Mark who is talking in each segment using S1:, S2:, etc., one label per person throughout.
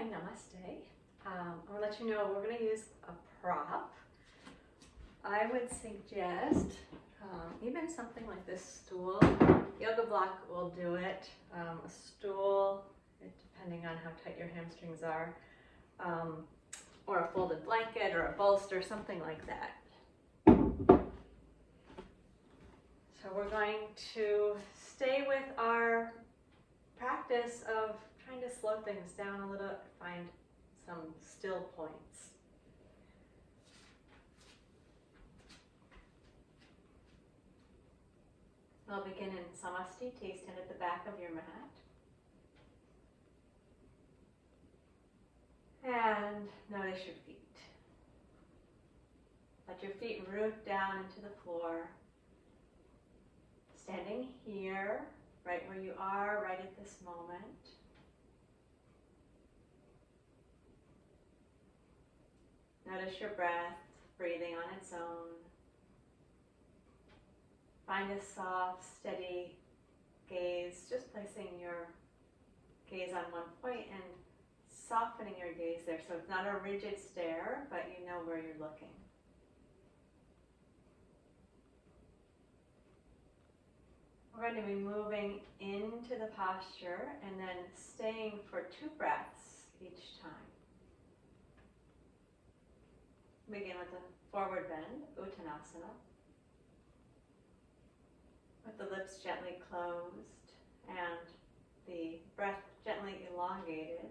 S1: namaste. I'm going to let you know we're going to use a prop. I would suggest even something like this stool. Yoga block will do it. A stool, depending on how tight your hamstrings are, or a folded blanket or a bolster, something like that. So we're going to stay with our practice of trying to slow things down a little, find some still points. We'll begin in Samastiti, stand at the back of your mat. And notice your feet. Let your feet root down into the floor. Standing here, right where you are, right at this moment. Notice your breath, breathing on its own. Find a soft, steady gaze, just placing your gaze on one point and softening your gaze there. So it's not a rigid stare, but you know where you're looking. We're going to be moving into the posture and then staying for 2 breaths each time. Begin with a forward bend, Uttanasana, with the lips gently closed and the breath gently elongated.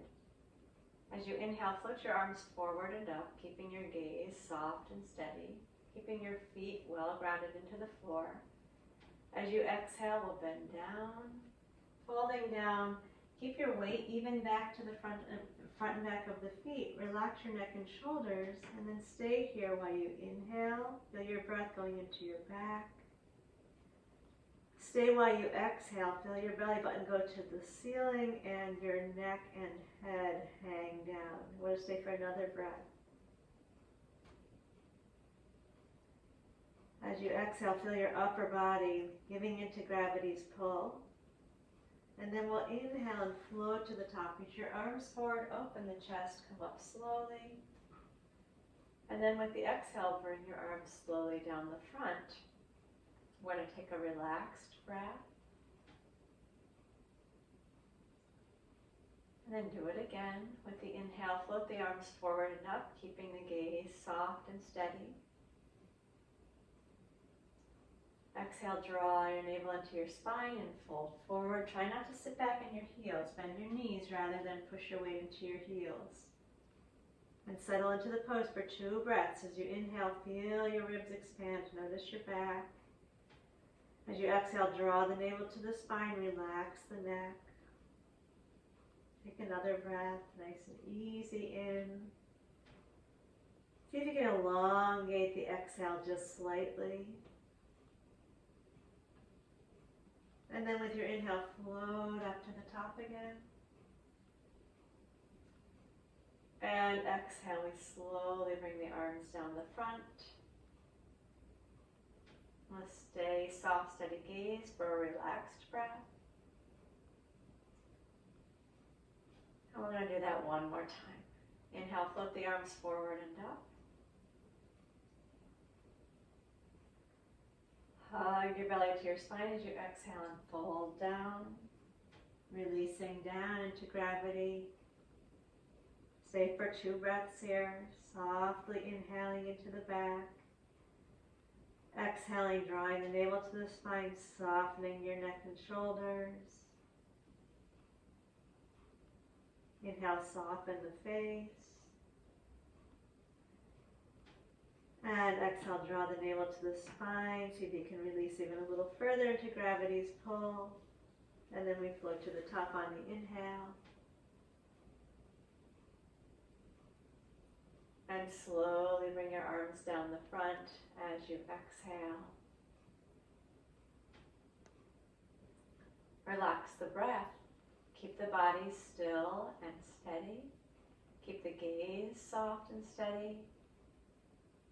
S1: As you inhale, float your arms forward and up, keeping your gaze soft and steady, keeping your feet well grounded into the floor. As you exhale, we'll bend down, folding down. Keep your weight even back to the front and back of the feet. Relax your neck and shoulders, and then stay here while you inhale. Feel your breath going into your back. Stay while you exhale. Feel your belly button go to the ceiling and your neck and head hang down. We'll stay for another breath. As you exhale, feel your upper body giving into gravity's pull. And then we'll inhale and float to the top. Reach your arms forward, open the chest, come up slowly. And then with the exhale, bring your arms slowly down the front. We're going to take a relaxed breath. And then do it again. With the inhale, float the arms forward and up, keeping the gaze soft and steady. Exhale, draw your navel into your spine and fold forward. Try not to sit back on your heels. Bend your knees rather than push your weight into your heels. And settle into the pose for 2 breaths. As you inhale, feel your ribs expand. Notice your back. As you exhale, draw the navel to the spine. Relax the neck. Take another breath, nice and easy in. See if you can elongate the exhale just slightly. And then with your inhale, float up to the top again. And exhale, we slowly bring the arms down the front. Let's stay soft, steady gaze for a relaxed breath. And we're going to do that one more time. Inhale, float the arms forward and up. Hug your belly to your spine as you exhale and fold down, releasing down into gravity. Stay for 2 breaths here, softly inhaling into the back. Exhaling, drawing the navel to the spine, softening your neck and shoulders. Inhale, soften the face. And exhale, draw the navel to the spine. See if you can release even a little further into gravity's pull. And then we float to the top on the inhale. And slowly bring your arms down the front as you exhale. Relax the breath. Keep the body still and steady. Keep the gaze soft and steady.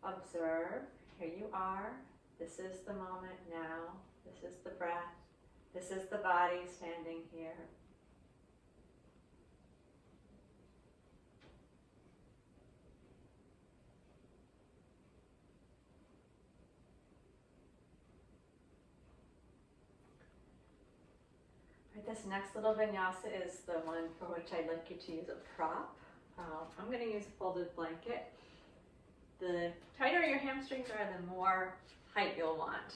S1: Observe, here you are. This is the moment now. This is the breath. This is the body standing here. This next little vinyasa is the one for which I'd like you to use a prop. I'm going to use a folded blanket. The tighter your hamstrings are, the more height you'll want.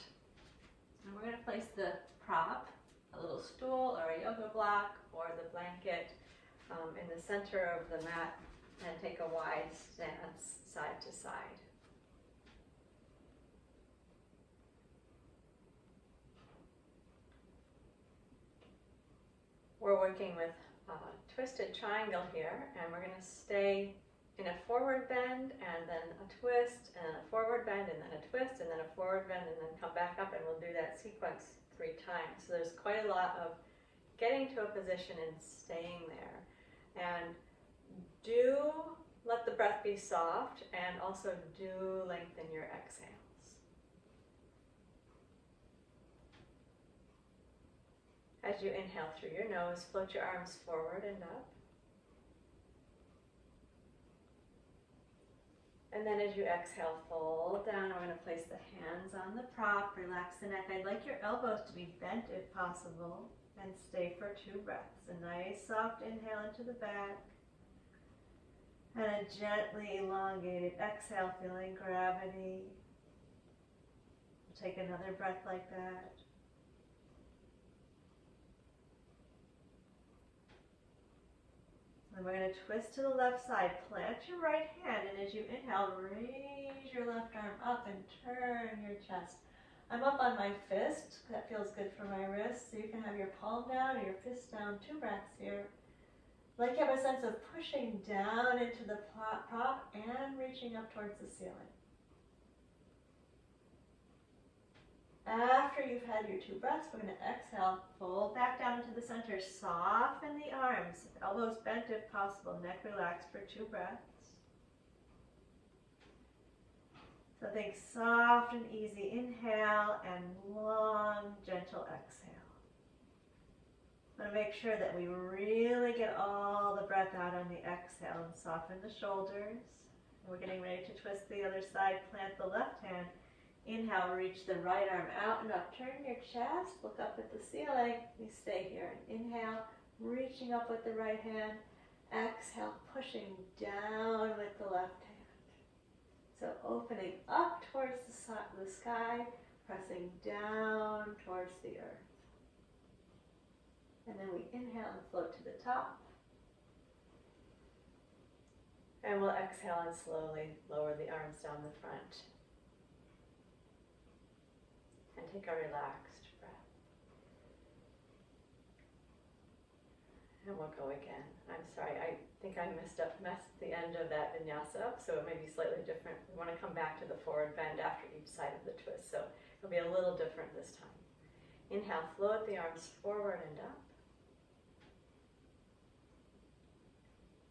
S1: And we're going to place the prop, a little stool or a yoga block or the blanket in the center of the mat, and take a wide stance side to side. We're working with a twisted triangle here, and we're going to stay in a forward bend and then a twist and a forward bend and then a twist and then a forward bend and then come back up, and we'll do that sequence 3 times. So there's quite a lot of getting to a position and staying there. And do let the breath be soft, and also do lengthen your exhales. As you inhale through your nose, float your arms forward and up. And then as you exhale, fold down. I'm going to place the hands on the prop, relax the neck. I'd like your elbows to be bent if possible, and stay for 2 breaths. A nice soft inhale into the back, and a gently elongated exhale, feeling gravity. We'll take another breath like that. And we're going to twist to the left side. Plant your right hand, and as you inhale, raise your left arm up and turn your chest. I'm up on my fist. That feels good for my wrist. So you can have your palm down or your fist down. 2 breaths here. Like you have a sense of pushing down into the prop and reaching up towards the ceiling. After you've had your 2 breaths, we're going to exhale, fold back down into the center, soften the arms, elbows bent if possible, neck relaxed for 2 breaths. So think soft and easy inhale and long, gentle exhale. I'm going to make sure that we really get all the breath out on the exhale and soften the shoulders. And we're getting ready to twist the other side, plant the left hand. Inhale, reach the right arm out and up. Turn your chest, look up at the ceiling. We stay here. Inhale, reaching up with the right hand. Exhale, pushing down with the left hand. So opening up towards the sky, pressing down towards the earth. And then we inhale and float to the top. And we'll exhale and slowly lower the arms down the front. And take a relaxed breath. And we'll go again. I'm sorry, I think I messed the end of that vinyasa up, so it may be slightly different. We want to come back to the forward bend after each side of the twist, so it'll be a little different this time. Inhale, float the arms forward and up.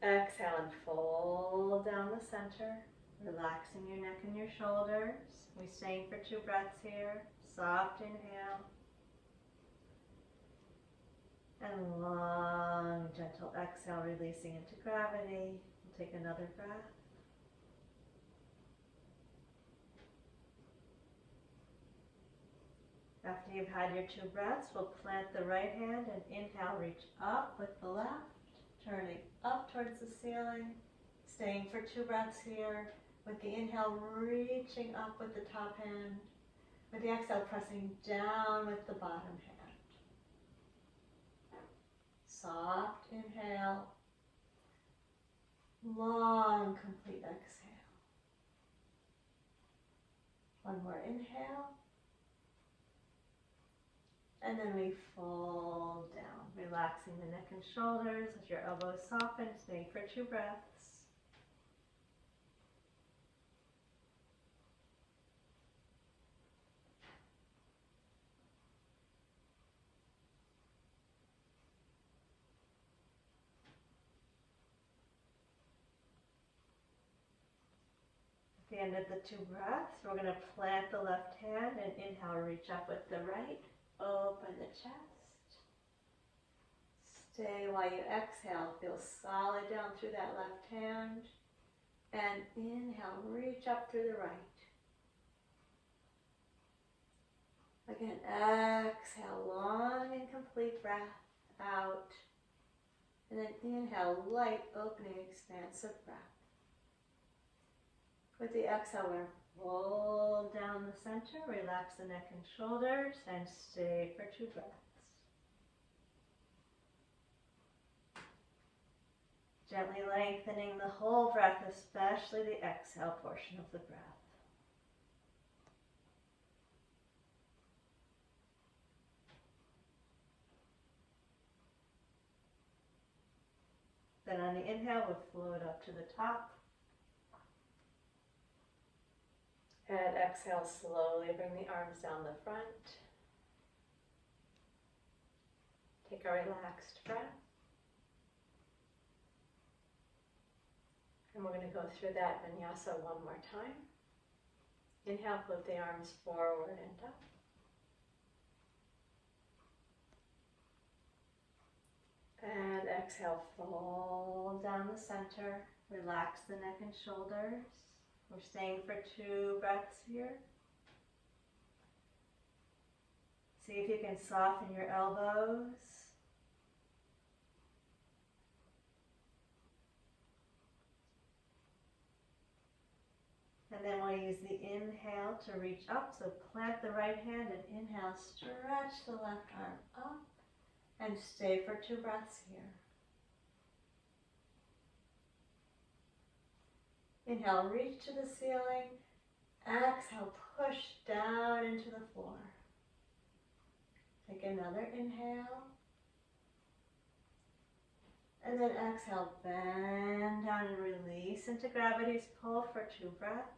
S1: Exhale and fold down the center, relaxing your neck and your shoulders. We're staying for 2 breaths here. Soft inhale. And long, gentle exhale, releasing into gravity. We'll take another breath. After you've had your 2 breaths, we'll plant the right hand and inhale, reach up with the left, turning up towards the ceiling, staying for 2 breaths here. With the inhale, reaching up with the top hand. With the exhale, pressing down with the bottom hand. Soft inhale. Long, complete exhale. One more inhale. And then we fold down, relaxing the neck and shoulders as your elbows soften, staying for 2 breaths. At the end of the 2 breaths, we're going to plant the left hand and inhale, reach up with the right. Open the chest. Stay while you exhale. Feel solid down through that left hand. And inhale, reach up through the right. Again, exhale, long and complete breath. out. And then inhale, light, opening, expansive breath. With the exhale, we're going to fold down the center, relax the neck and shoulders, and stay for 2 breaths. Gently lengthening the whole breath, especially the exhale portion of the breath. Then on the inhale, we'll float up to the top. And exhale, slowly bring the arms down the front. Take a relaxed breath. And we're going to go through that vinyasa one more time. Inhale, float the arms forward and up. And exhale, fold down the center. Relax the neck and shoulders. We're staying for 2 breaths here. See if you can soften your elbows. And then we'll use the inhale to reach up. So plant the right hand and inhale, stretch the left arm up. And stay for 2 breaths here. Inhale, reach to the ceiling. Exhale, push down into the floor. Take another inhale. And then exhale, bend down and release into gravity's pull for 2 breaths.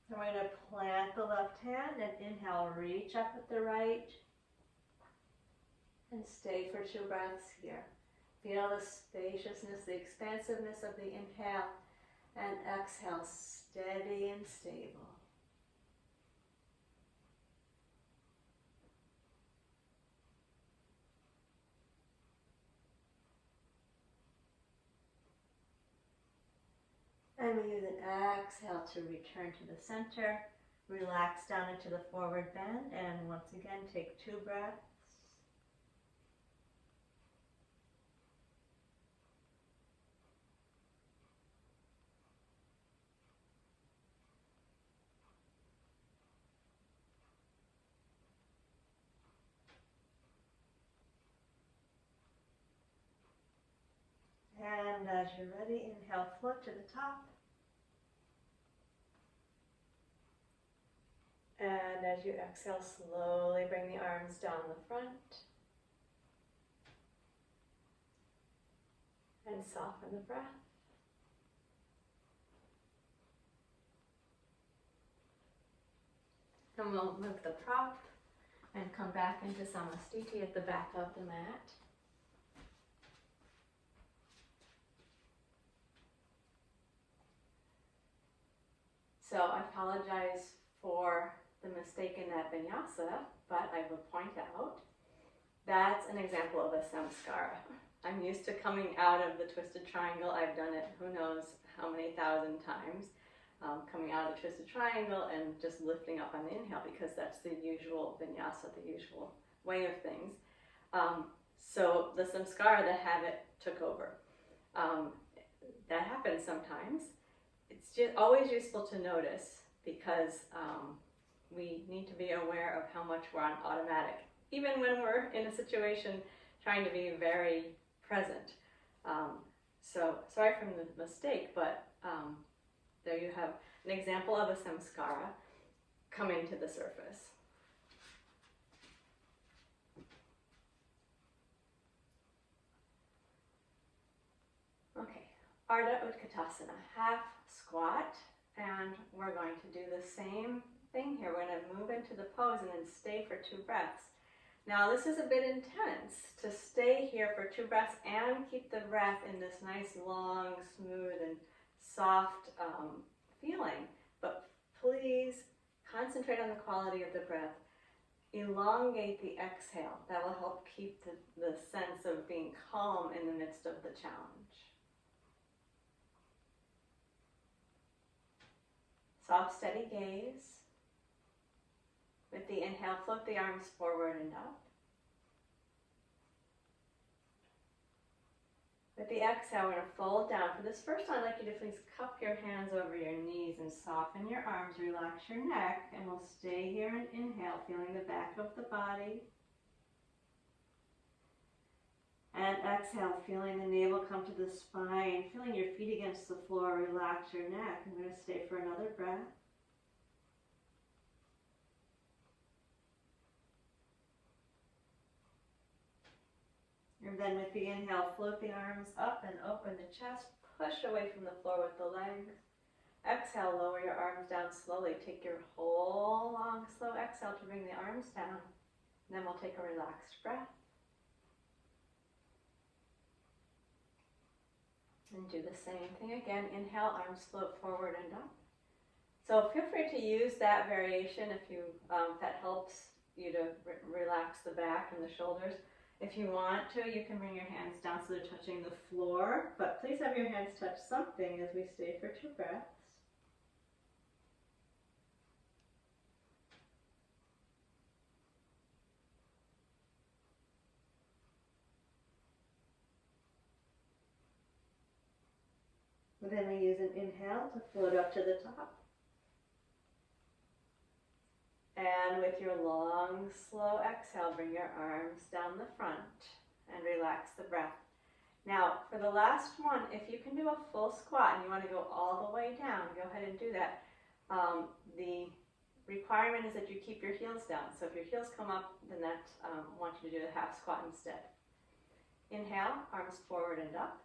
S1: So we're going to plant the left hand and inhale, reach up with the right. And stay for 2 breaths here. Feel the spaciousness, the expansiveness of the inhale. And exhale, steady and stable. And we use an exhale to return to the center. Relax down into the forward bend. And once again, take 2 breaths. And as you're ready, inhale, float to the top. And as you exhale, slowly bring the arms down the front. And soften the breath. And we'll move the prop and come back into Samastiti at the back of the mat. So I apologize for the mistake in that vinyasa, but I will point out that's an example of a samskara. I'm used to coming out of the twisted triangle. I've done it who knows how many thousand times, coming out of the twisted triangle and just lifting up on the inhale because that's the usual vinyasa, the usual way of things. So the samskara, the habit, took over. That happens sometimes. It's just always useful to notice because we need to be aware of how much we're on automatic, even when we're in a situation trying to be very present. So sorry for the mistake, but there you have an example of a samskara coming to the surface. Okay, Ardha Utkatasana, half squat, and we're going to do the same thing here. We're going to move into the pose and then stay for 2 breaths. Now this is a bit intense to stay here for 2 breaths and keep the breath in this nice long, smooth and soft feeling, but please Concentrate on the quality of the breath. Elongate the exhale. That will help keep the sense of being calm in the midst of the challenge. Soft, steady gaze. With the inhale, float the arms forward and up. With the exhale, we're going to fold down. For this first one, I'd like you to please cup your hands over your knees and soften your arms. Relax your neck, and we'll stay here and inhale, feeling the back of the body. And exhale, feeling the navel come to the spine, feeling your feet against the floor. Relax your neck. I'm going to stay for another breath. And then with the inhale, float the arms up and open the chest. Push away from the floor with the legs. Exhale, lower your arms down slowly. Take your whole long, slow exhale to bring the arms down. And then we'll take a relaxed breath. And do the same thing again. Inhale, arms float forward and up. So feel free to use that variation if that helps you to relax the back and the shoulders. If you want to, you can bring your hands down so they're touching the floor, but please have your hands touch something as we stay for 2 breaths. Then we use an inhale to float up to the top. And with your long, slow exhale, bring your arms down the front and relax the breath. Now, for the last one, if you can do a full squat and you want to go all the way down, go ahead and do that. The requirement is that you keep your heels down. So if your heels come up, then that I want you to do a half squat instead. Inhale, arms forward and up.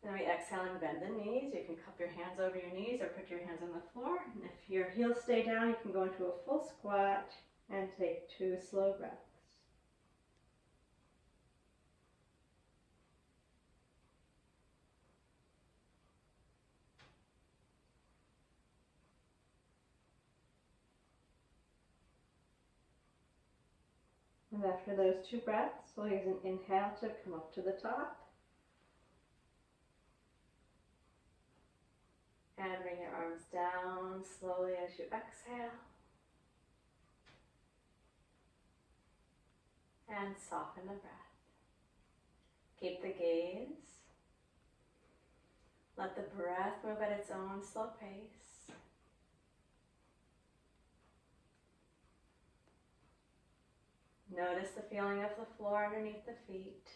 S1: Then we exhale and bend the knees. You can cup your hands over your knees or put your hands on the floor. And if your heels stay down, you can go into a full squat and take 2 slow breaths. And after those 2 breaths, we'll use an inhale to come up to the top. And bring your arms down slowly as you exhale. And soften the breath. Keep the gaze. Let the breath move at its own slow pace. Notice the feeling of the floor underneath the feet.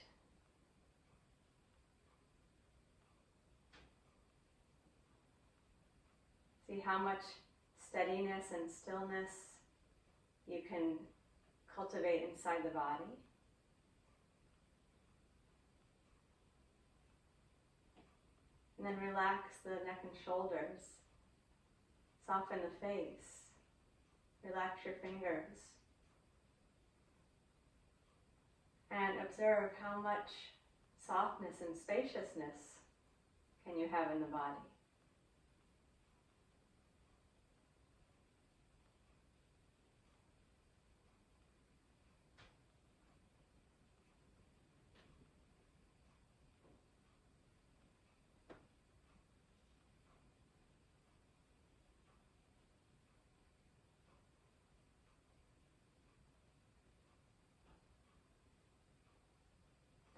S1: See how much steadiness and stillness you can cultivate inside the body. And then relax the neck and shoulders. Soften the face. Relax your fingers. And observe how much softness and spaciousness can you have in the body.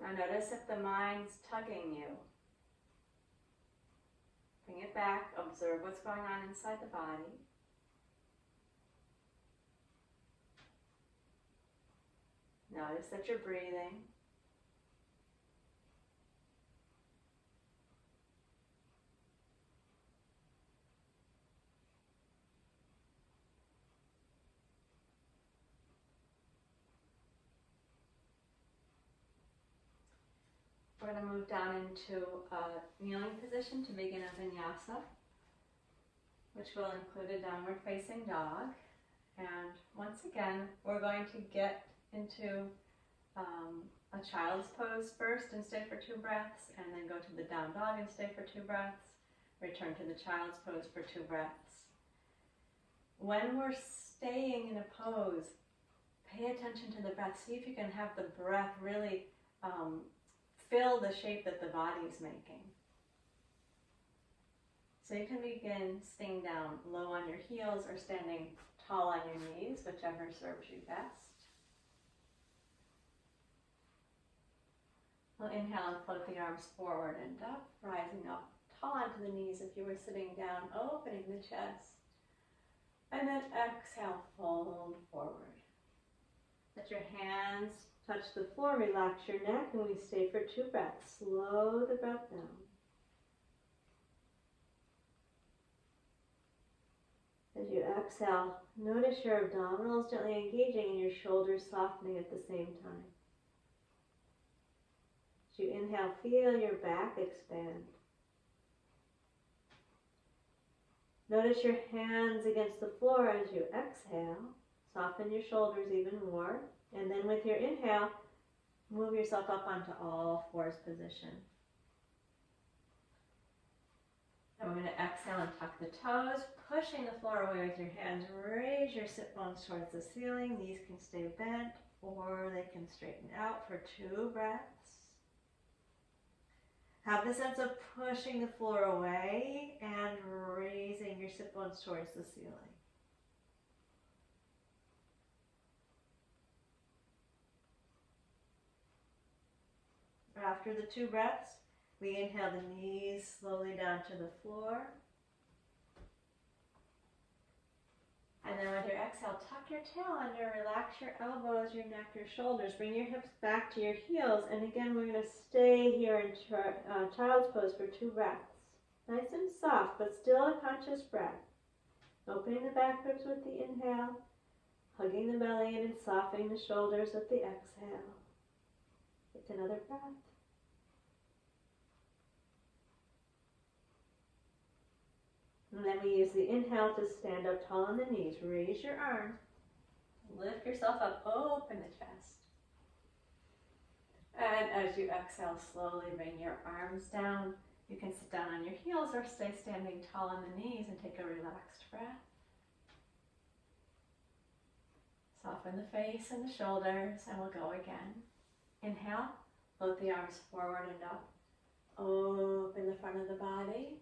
S1: Now notice if the mind's tugging you. Bring it back, observe what's going on inside the body. Notice that you're breathing. We're going to move down into a kneeling position to begin a vinyasa, which will include a downward facing dog. And once again, we're going to get into a child's pose first and stay for 2 breaths, and then go to the down dog and stay for 2 breaths. return to the child's pose for 2 breaths. When we're staying in a pose, pay attention to the breath. See if you can have the breath really fill the shape that the body's making. So you can begin staying down low on your heels or standing tall on your knees, whichever serves you best. We'll inhale and float the arms forward and up, rising up tall onto the knees if you were sitting down, opening the chest. And then exhale, fold forward. Let your hands touch the floor, relax your neck, and we stay for 2 breaths. Slow the breath down. As you exhale, notice your abdominals gently engaging and your shoulders softening at the same time. As you inhale, feel your back expand. Notice your hands against the floor as you exhale. Soften your shoulders even more. And then with your inhale, move yourself up onto all fours position. Now we're going to exhale and tuck the toes, pushing the floor away with your hands. Raise your sit bones towards the ceiling. These can stay bent or they can straighten out for 2 breaths. Have the sense of pushing the floor away and raising your sit bones towards the ceiling. After the 2 breaths, we inhale the knees slowly down to the floor. And then with your exhale, tuck your tail under, relax your elbows, your neck, your shoulders. Bring your hips back to your heels. And again, we're going to stay here in child's pose for 2 breaths. Nice and soft, but still a conscious breath. Opening the back ribs with the inhale, hugging the belly in and softening the shoulders with the exhale. Take another breath. And then we use the inhale to stand up tall on the knees. Raise your arms. Lift yourself up. Open the chest. And as you exhale, slowly bring your arms down. You can sit down on your heels or stay standing tall on the knees and take a relaxed breath. Soften the face and the shoulders, and we'll go again. Inhale, float the arms forward and up. Open the front of the body.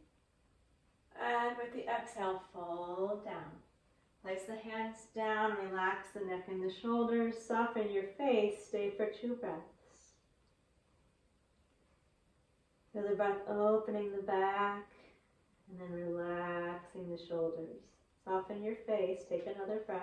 S1: And with the exhale, fold down. Place the hands down, relax the neck and the shoulders, soften your face, stay for 2 breaths. Feel the breath opening the back and then relaxing the shoulders. Soften your face, take another breath.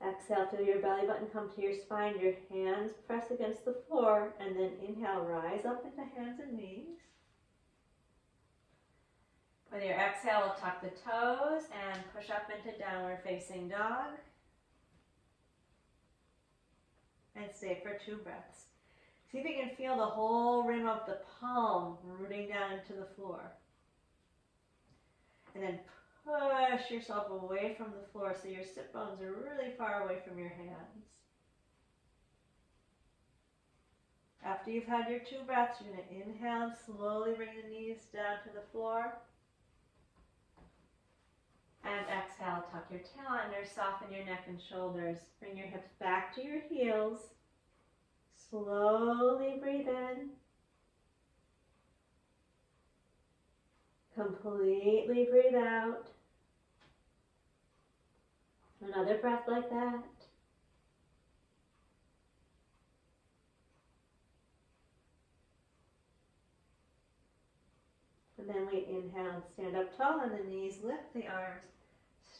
S1: Exhale, feel your belly button come to your spine, your hands press against the floor, and then inhale, rise up into hands and knees. With your exhale, tuck the toes and push up into downward facing dog. And stay for 2 breaths. See if you can feel the whole rim of the palm rooting down into the floor. And then push yourself away from the floor so your sit bones are really far away from your hands. After you've had your 2 breaths, you're going to inhale and slowly bring the knees down to the floor. And exhale, tuck your tail under, soften your neck and shoulders. Bring your hips back to your heels. Slowly breathe in. Completely breathe out. Another breath like that. And then we inhale and stand up tall on the knees, lift the arms,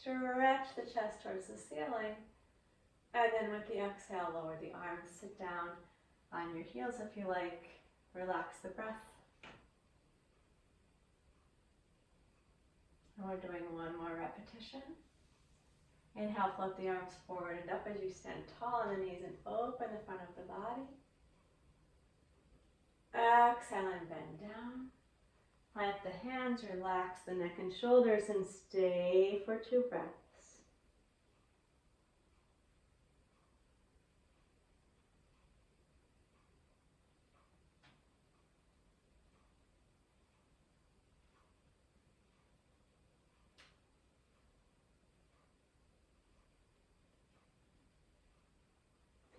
S1: stretch the chest towards the ceiling. And then with the exhale, lower the arms, sit down on your heels if you like. Relax the breath. And we're doing 1 more repetition. Inhale, float the arms forward and up as you stand tall on the knees and open the front of the body. Exhale and bend down. Plant the hands, relax the neck and shoulders, and stay for 2 breaths.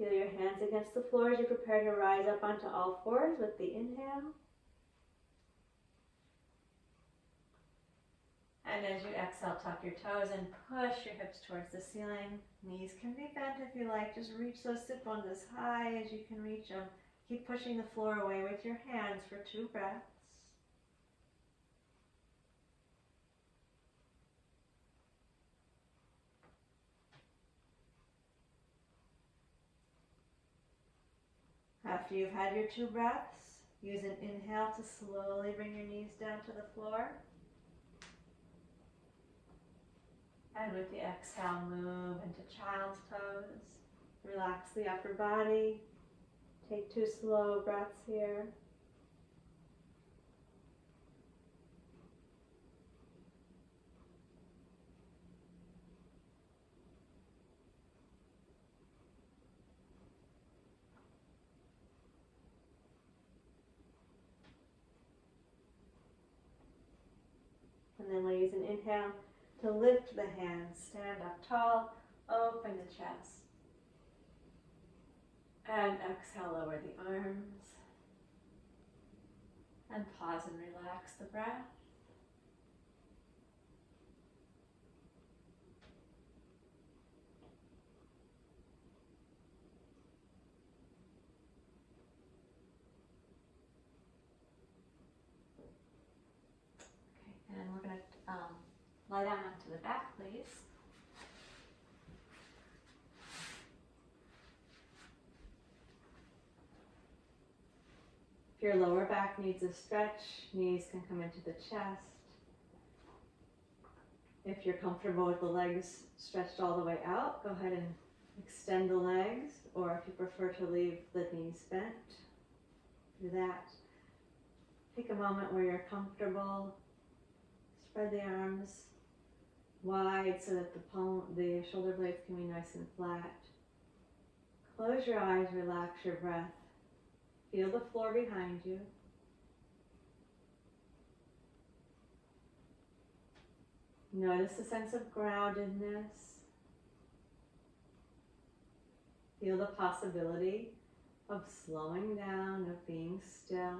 S1: Feel your hands against the floor as you prepare to rise up onto all fours with the inhale. And as you exhale, tuck your toes and push your hips towards the ceiling. Knees can be bent if you like. Just reach those sit bones as high as you can reach them. Keep pushing the floor away with your hands for 2 breaths. After you've had your 2 breaths, use an inhale to slowly bring your knees down to the floor. And with the exhale, move into child's pose. Relax the upper body. Take 2 slow breaths here. And then we'll use an inhale to lift the hands, stand up tall, open the chest. And exhale, lower the arms. And pause and relax the breath. Okay, and we're going to lie down onto the back, please. If your lower back needs a stretch, knees can come into the chest. If you're comfortable with the legs stretched all the way out, go ahead and extend the legs, or if you prefer to leave the knees bent, do that. Take a moment where you're comfortable. Spread the arms wide so that the shoulder blades can be nice and flat. Close your eyes, relax your breath. Feel the floor behind you. Notice a sense of groundedness. Feel the possibility of slowing down, of being still.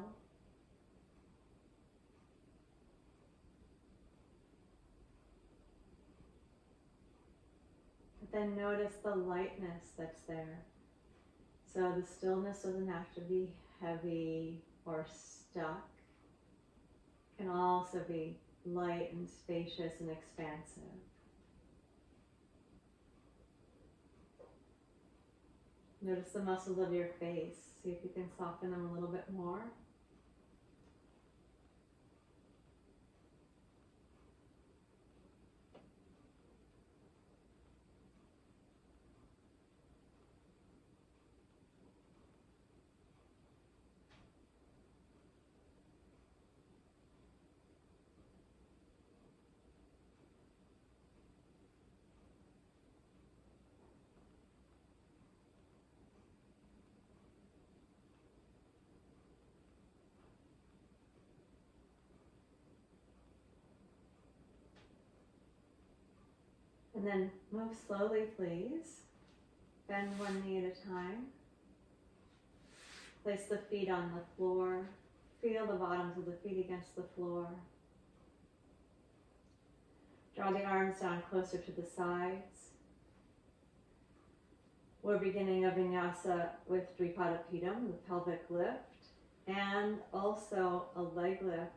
S1: But then notice the lightness that's there. So the stillness doesn't have to be heavy or stuck. It can also be light and spacious and expansive. Notice the muscles of your face. See if you can soften them a little bit more. And then move slowly, please. Bend one knee at a time. Place the feet on the floor. Feel the bottoms of the feet against the floor. Draw the arms down closer to the sides. We're beginning a vinyasa with Tripadapidam, the pelvic lift, and also a leg lift.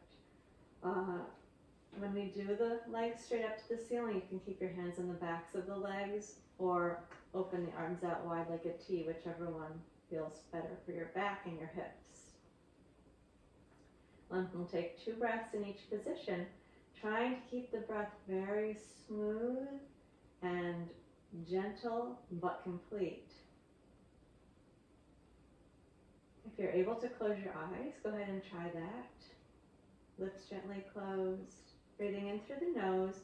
S1: When we do the legs straight up to the ceiling, you can keep your hands on the backs of the legs or open the arms out wide like a T, whichever one feels better for your back and your hips. We'll take 2 breaths in each position, trying to keep the breath very smooth and gentle but complete. If you're able to close your eyes, go ahead and try that. Lips gently closed. Breathing in through the nose,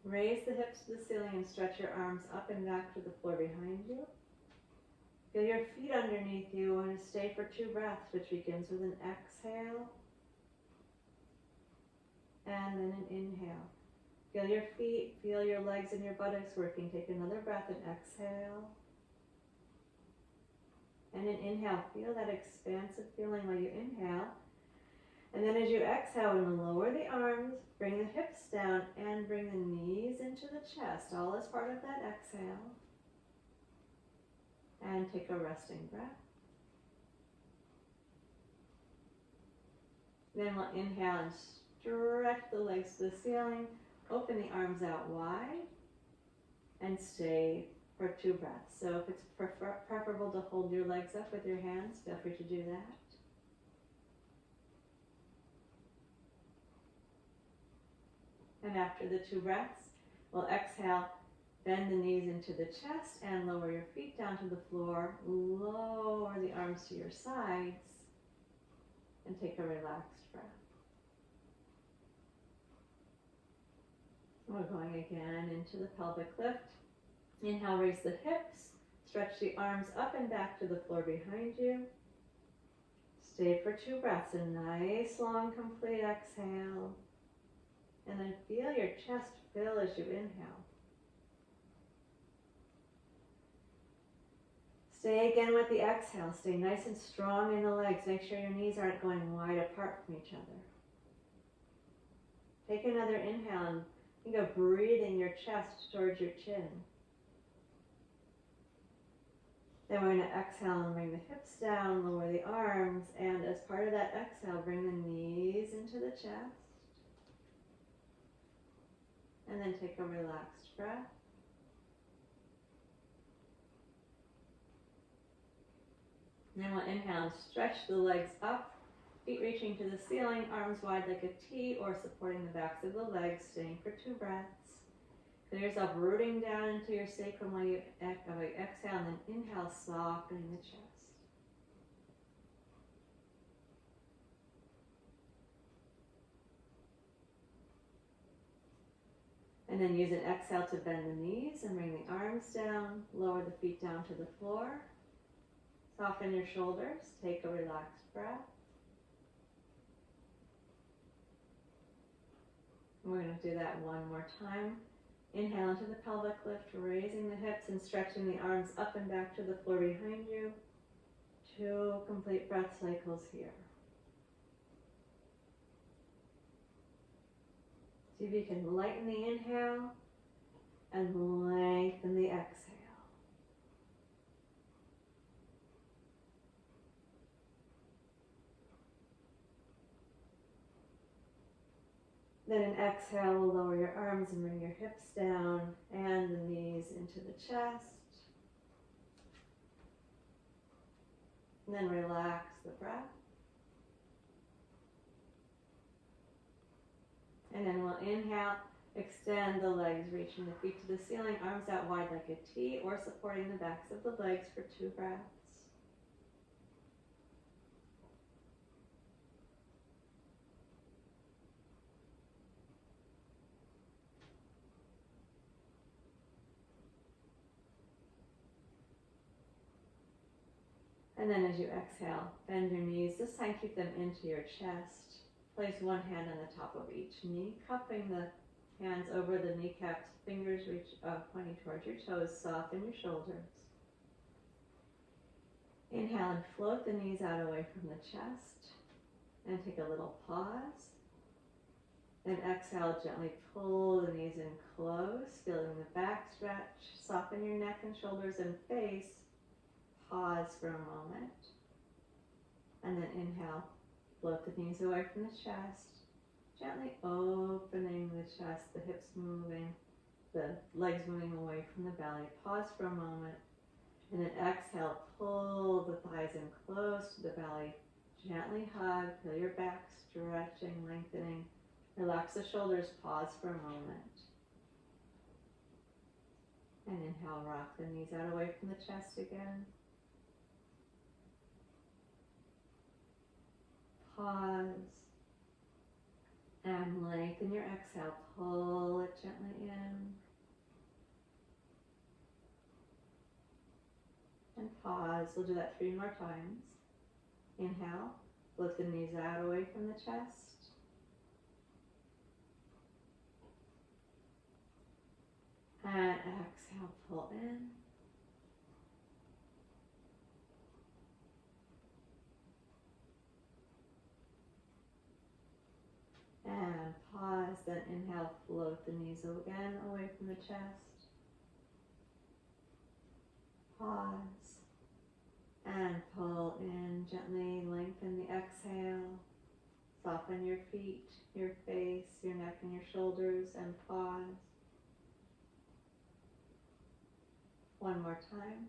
S1: raise the hips to the ceiling and stretch your arms up and back to the floor behind you. Feel your feet underneath you. We're going to stay for 2 breaths, which begins with an exhale and then an inhale. Feel your feet, feel your legs and your buttocks working. Take another breath and exhale. And an inhale, feel that expansive feeling while you inhale. And then as you exhale, we're going to lower the arms, bring the hips down, and bring the knees into the chest, all as part of that exhale. And take a resting breath. Then we'll inhale and stretch the legs to the ceiling, open the arms out wide, and stay for 2 breaths. So if it's preferable to hold your legs up with your hands, feel free to do that. And after the 2 breaths, we'll exhale, bend the knees into the chest and lower your feet down to the floor. Lower the arms to your sides and take a relaxed breath. We're going again into the pelvic lift. Inhale, raise the hips, stretch the arms up and back to the floor behind you. Stay for 2 breaths, a nice long complete exhale. And then feel your chest fill as you inhale. Stay again with the exhale. Stay nice and strong in the legs. Make sure your knees aren't going wide apart from each other. Take another inhale and think of breathing your chest towards your chin. Then we're going to exhale and bring the hips down, lower the arms, and as part of that exhale, bring the knees into the chest. And then take a relaxed breath. And then we'll inhale and stretch the legs up, feet reaching to the ceiling, arms wide like a T or supporting the backs of the legs, staying for 2 breaths. Feel yourself rooting down into your sacrum while you exhale, and then inhale, softening the chest. And then use an exhale to bend the knees and bring the arms down, lower the feet down to the floor. Soften your shoulders, take a relaxed breath. And we're going to do that one more time. Inhale into the pelvic lift, raising the hips and stretching the arms up and back to the floor behind you. 2 complete breath cycles here. See if you can lighten the inhale and lengthen the exhale. Then an exhale will lower your arms and bring your hips down and the knees into the chest. And then relax the breath. And then we'll inhale, extend the legs, reaching the feet to the ceiling, arms out wide like a T or supporting the backs of the legs for 2 breaths. And then as you exhale, bend your knees. This time keep them into your chest. Place one hand on the top of each knee, cupping the hands over the kneecaps, fingers reach pointing towards your toes, soften your shoulders. Inhale and float the knees out away from the chest. And take a little pause. Then exhale, gently pull the knees in close, feeling the back stretch. Soften your neck and shoulders and face. Pause for a moment. And then inhale, float the knees away from the chest. Gently opening the chest, the hips moving, the legs moving away from the belly. Pause for a moment. And then exhale, pull the thighs in close to the belly. Gently hug, feel your back stretching, lengthening. Relax the shoulders, pause for a moment. And inhale, rock the knees out away from the chest again. Pause. And lengthen your exhale, pull it gently in. And pause, we'll do that 3 more times. Inhale, lift the knees out away from the chest. And exhale, pull in. pause, then inhale, float the knees again away from the chest. Pause. And pull in, gently lengthen the exhale. Soften your feet, your face, your neck and your shoulders, and pause. One more time.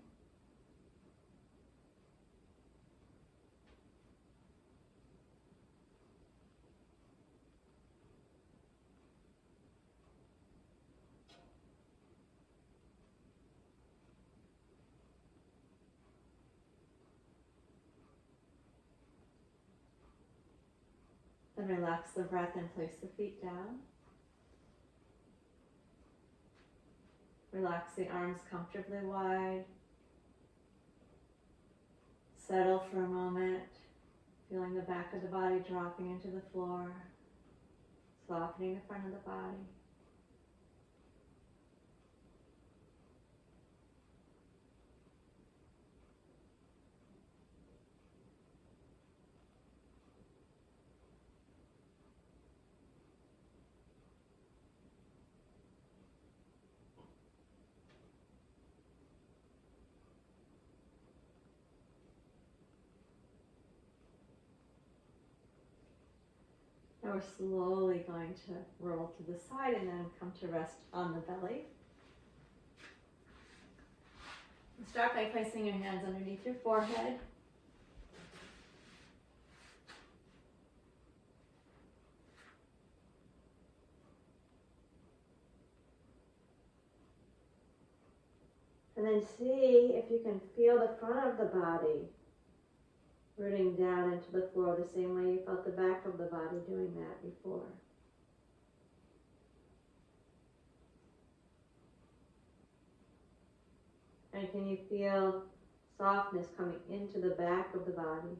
S1: Then relax the breath and place the feet down. Relax the arms comfortably wide. Settle for a moment, feeling the back of the body dropping into the floor, softening the front of the body. Now we're slowly going to roll to the side and then come to rest on the belly. Start by placing your hands underneath your forehead. And then see if you can feel the front of the body rooting down into the floor the same way you felt the back of the body doing that before. And can you feel softness coming into the back of the body?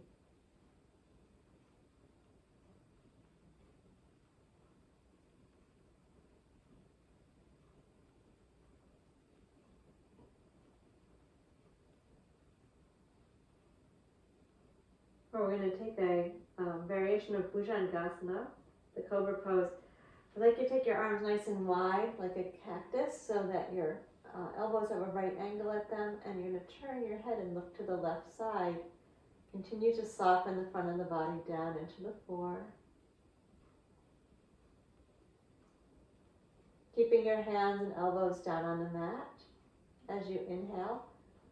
S1: We're going to take a variation of Bhujangasana, the cobra pose. I'd like you to take your arms nice and wide, like a cactus, so that your elbows have a right angle at them, and you're going to turn your head and look to the left side. Continue to soften the front of the body down into the floor. Keeping your hands and elbows down on the mat. As you inhale,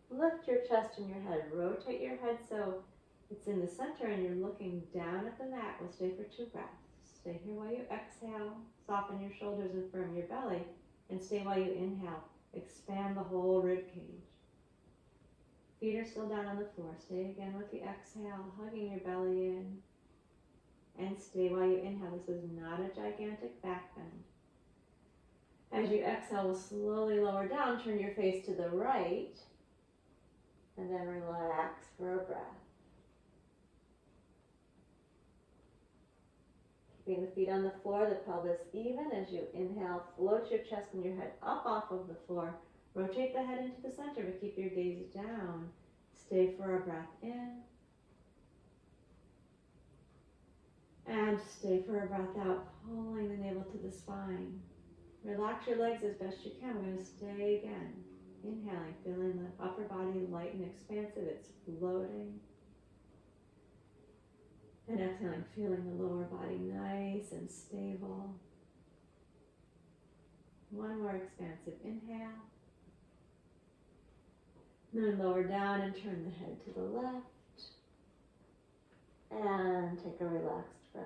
S1: lift your chest and your head. Rotate your head so it's in the center and you're looking down at the mat. We'll stay for 2 breaths. Stay here while you exhale. Soften your shoulders and firm your belly. And stay while you inhale. Expand the whole rib cage. Feet are still down on the floor. Stay again with the exhale, hugging your belly in. And stay while you inhale. This is not a gigantic back bend. As you exhale, we'll slowly lower down. Turn your face to the right. And then relax for a breath. Keeping the feet on the floor, the pelvis even. As you inhale, float your chest and your head up off of the floor. Rotate the head into the center, but keep your gaze down. Stay for a breath in. And stay for a breath out, pulling the navel to the spine. Relax your legs as best you can. We're going to stay again. Inhaling, feeling the upper body light and expansive. It's floating. And exhaling, feeling the lower body nice and stable. One more expansive inhale. Then lower down and turn the head to the left. And take a relaxed breath.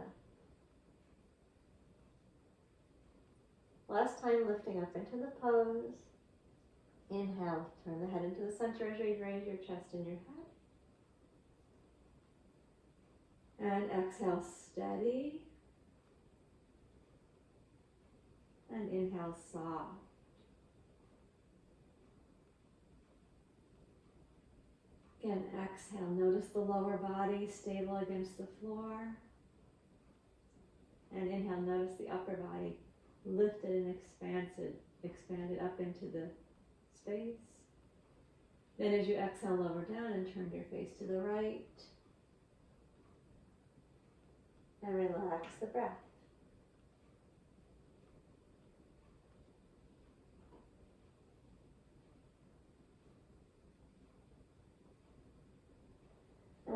S1: Last time, lifting up into the pose. Inhale, turn the head into the center as you raise your chest and your head. And exhale, steady. And inhale, soft. Again, exhale. Notice the lower body stable against the floor. And inhale, notice the upper body lifted and expanded up into the space. Then as you exhale, lower down and turn your face to the right. And relax the breath.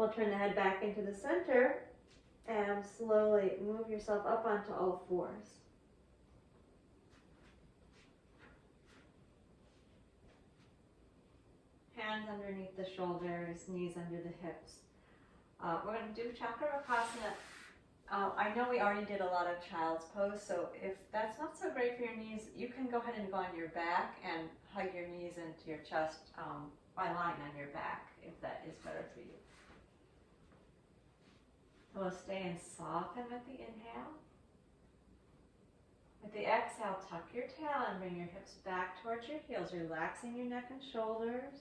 S1: we'll turn the head back into the center and slowly move yourself up onto all fours. Hands underneath the shoulders, knees under the hips. We're going to do Chakravarkasana. I know we already did a lot of child's pose, so if that's not so great for your knees, you can go ahead and go on your back and hug your knees into your chest by lying on your back, if that is better for you. We'll stay and soften with the inhale. With the exhale, tuck your tail and bring your hips back towards your heels, relaxing your neck and shoulders.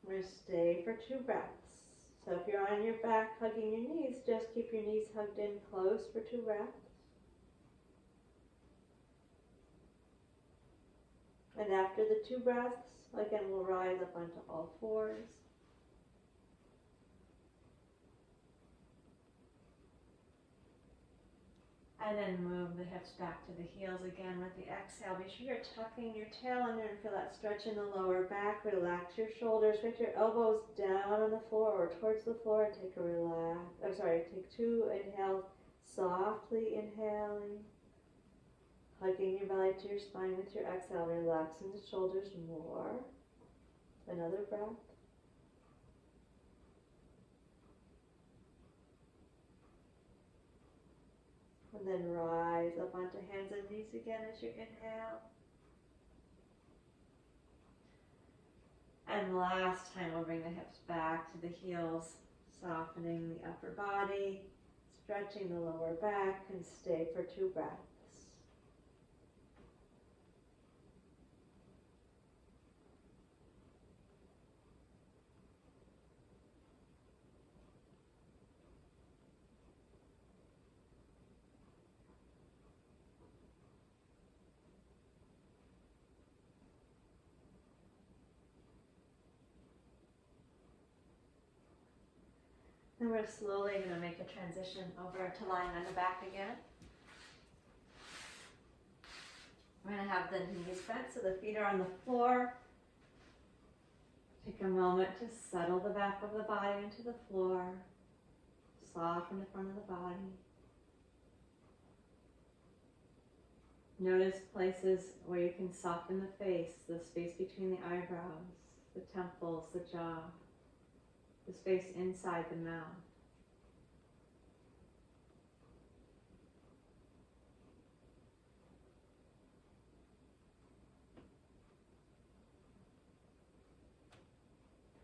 S1: We're going to stay for 2 breaths. So if you're on your back hugging your knees, just keep your knees hugged in close for 2 breaths. And after the 2 breaths, again, we'll rise up onto all fours. And then move the hips back to the heels again with the exhale. Be sure you're tucking your tail under and feel that stretch in the lower back. Relax your shoulders. Put your elbows down on the floor or towards the floor and take a take 2 inhales. Softly inhaling. Hugging your belly to your spine with your exhale. Relaxing the shoulders more. Another breath. And then rise up onto hands and knees again as you inhale. And last time we'll bring the hips back to the heels, softening the upper body, stretching the lower back, and stay for 2 breaths. Then we're slowly going to make a transition over to lying on the back again. We're going to have the knees bent so the feet are on the floor. Take a moment to settle the back of the body into the floor. Soften the front of the body. Notice places where you can soften the face, the space between the eyebrows, the temples, the jaw. The space inside the mouth.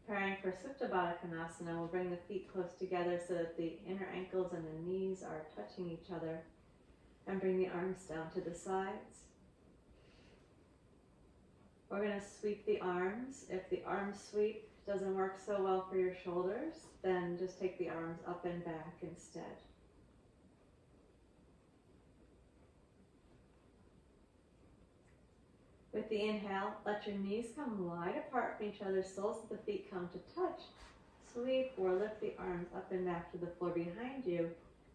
S1: Preparing for Supta Baddha Konasana, we'll bring the feet close together so that the inner ankles and the knees are touching each other, and bring the arms down to the sides. We're going to sweep the arms. If the arm sweep doesn't work so well for your shoulders, then just take the arms up and back instead. With the inhale, let your knees come wide apart from each other, soles of the feet come to touch. Sweep or lift the arms up and back to the floor behind you.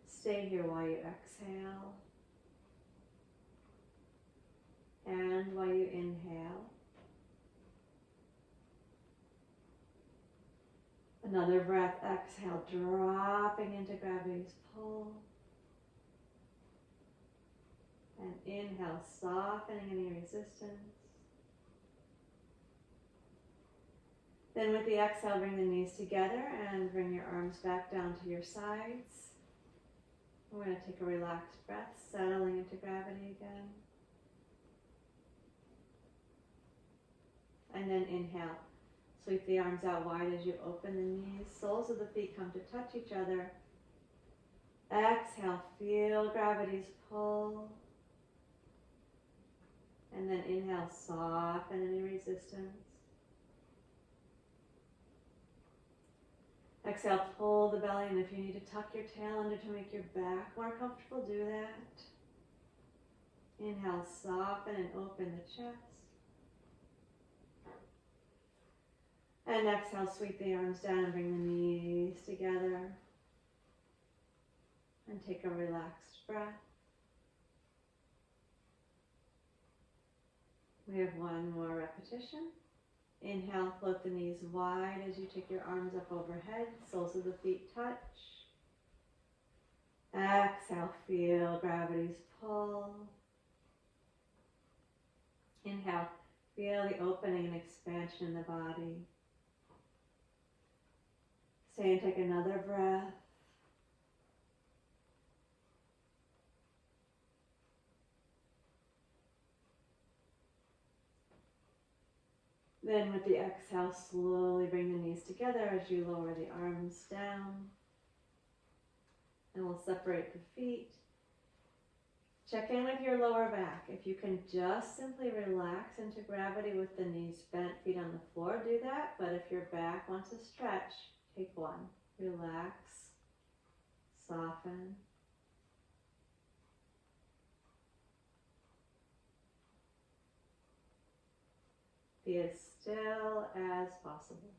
S1: Stay here while you exhale. And while you inhale. Another breath, exhale, dropping into gravity's pull. And inhale, softening any resistance. Then with the exhale, bring the knees together and bring your arms back down to your sides. We're going to take a relaxed breath, settling into gravity again. And then inhale. Sweep the arms out wide as you open the knees. Soles of the feet come to touch each other. Exhale, feel gravity's pull. And then inhale, soften any resistance. Exhale, pull the belly, and if you need to tuck your tail under to make your back more comfortable, do that. Inhale, soften and open the chest. And exhale, sweep the arms down and bring the knees together. And take a relaxed breath. We have one more repetition. Inhale, float the knees wide as you take your arms up overhead, soles of the feet touch. Exhale, feel gravity's pull. Inhale, feel the opening and expansion in the body. Stay and take another breath. Then with the exhale, slowly bring the knees together as you lower the arms down. And we'll separate the feet. Check in with your lower back. If you can just simply relax into gravity with the knees bent, feet on the floor, do that. But if your back wants to stretch, take one. Relax, soften. Be as still as possible.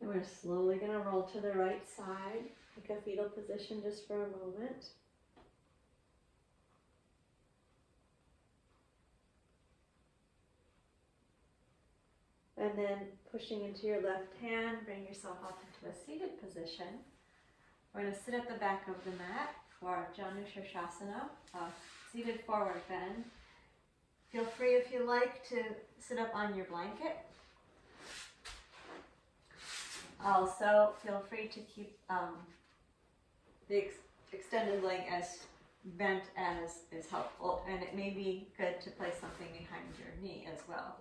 S1: And we're slowly going to roll to the right side. Take a fetal position just for a moment. And then pushing into your left hand, bring yourself up into a seated position. We're going to sit at the back of the mat for Janu Shirshasana, a seated forward bend. Feel free, if you like, to sit up on your blanket. Also, feel free to keep the extended leg as bent as is helpful, and it may be good to place something behind your knee as well.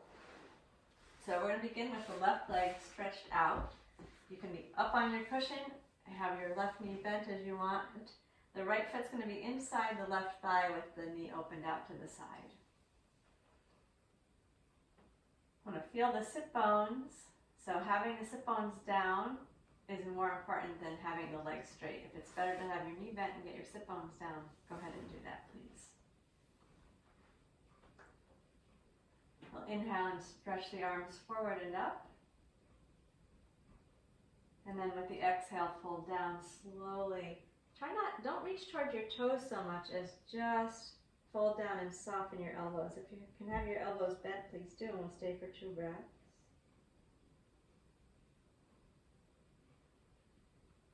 S1: So we're going to begin with the left leg stretched out. You can be up on your cushion, have your left knee bent as you want. The right foot's going to be inside the left thigh with the knee opened out to the side. I want to feel the sit bones. So having the sit bones down is more important than having the legs straight. If it's better to have your knee bent and get your sit bones down, go ahead and do that, please. We'll inhale and stretch the arms forward and up. And then with the exhale, fold down slowly. Don't reach towards your toes so much as just fold down and soften your elbows. If you can have your elbows bent, please do, and we'll stay for 2 breaths.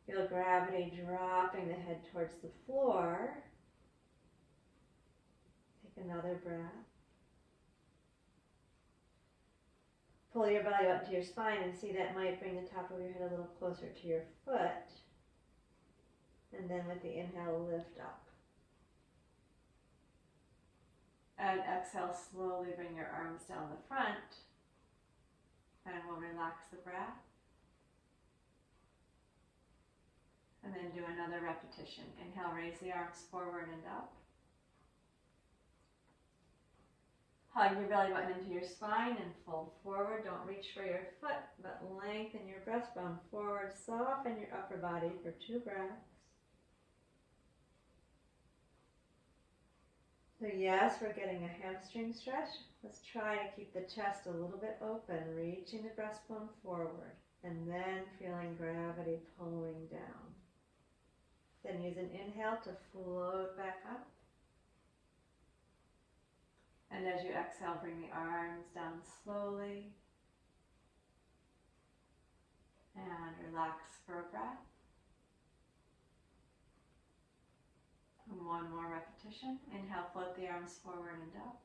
S1: Feel gravity dropping the head towards the floor. Take another breath. Pull your belly up to your spine and see that might bring the top of your head a little closer to your foot. And then with the inhale, lift up. And exhale, slowly bring your arms down the front. And we'll relax the breath. And then do another repetition. Inhale, raise the arms forward and up. Hug your belly button into your spine and fold forward. Don't reach for your foot, but lengthen your breastbone forward. Soften your upper body for 2 breaths. So yes, we're getting a hamstring stretch. Let's try to keep the chest a little bit open, reaching the breastbone forward, and then feeling gravity pulling down. Then use an inhale to float back up. And as you exhale, bring the arms down slowly. And relax for a breath. And 1 more repetition. Inhale, float the arms forward and up.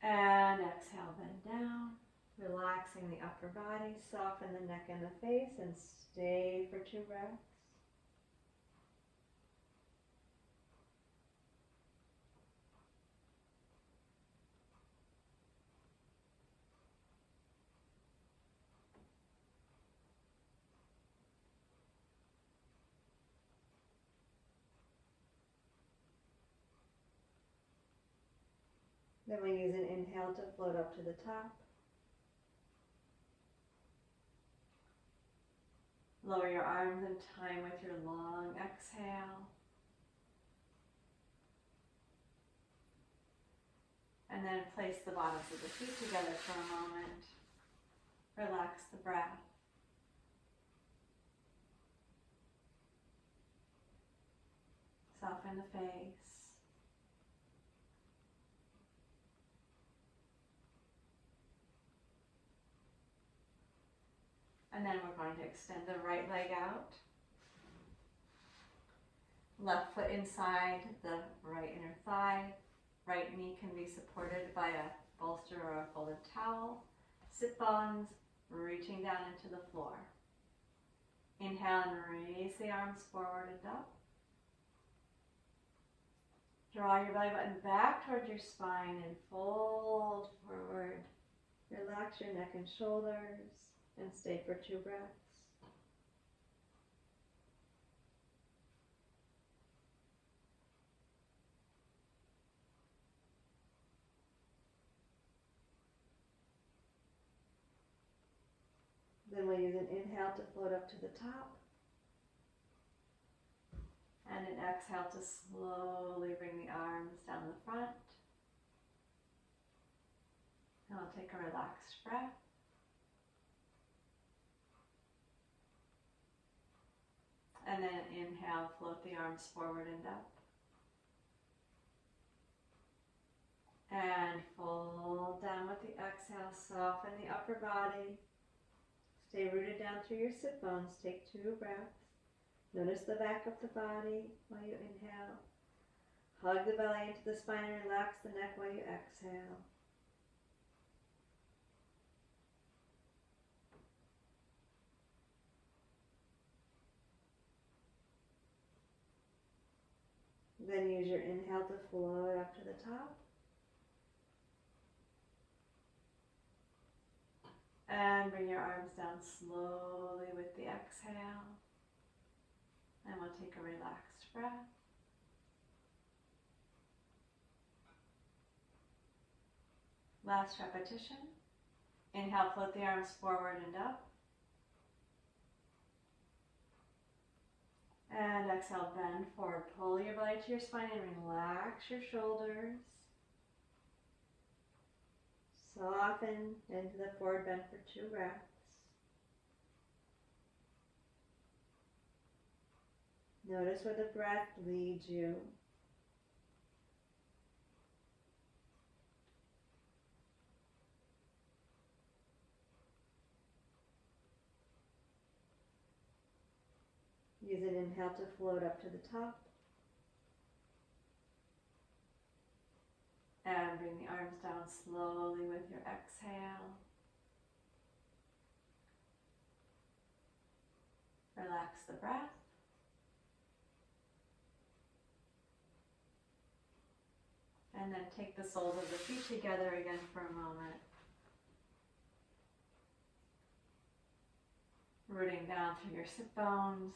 S1: And exhale, bend down. Relaxing the upper body, soften the neck and the face, and stay for 2 breaths. Then we use an inhale to float up to the top. Lower your arms in time with your long exhale. And then place the bottoms of the feet together for a moment. Relax the breath. Soften the face. And then we're going to extend the right leg out. Left foot inside the right inner thigh. Right knee can be supported by a bolster or a folded towel. Sit bones reaching down into the floor. Inhale and raise the arms forward and up. Draw your belly button back towards your spine and fold forward. Relax your neck and shoulders and stay for 2 breaths. Then we'll use an inhale to float up to the top. And an exhale to slowly bring the arms down the front. And we'll take a relaxed breath. And then inhale, float the arms forward and up. And fold down with the exhale, soften the upper body. Stay rooted down through your sit bones. Take 2 breaths. Notice the back of the body while you inhale. Hug the belly into the spine and relax the neck while you exhale. Then use your inhale to float up to the top. And bring your arms down slowly with the exhale. And we'll take a relaxed breath. Last repetition. Inhale, float the arms forward and up. And exhale, bend forward. Pull your belly to your spine and relax your shoulders. Soften into the forward bend for 2 breaths. Notice where the breath leads you. Use an inhale to float up to the top. And bring the arms down slowly with your exhale. Relax the breath. And then take the soles of the feet together again for a moment. Rooting down through your sit bones,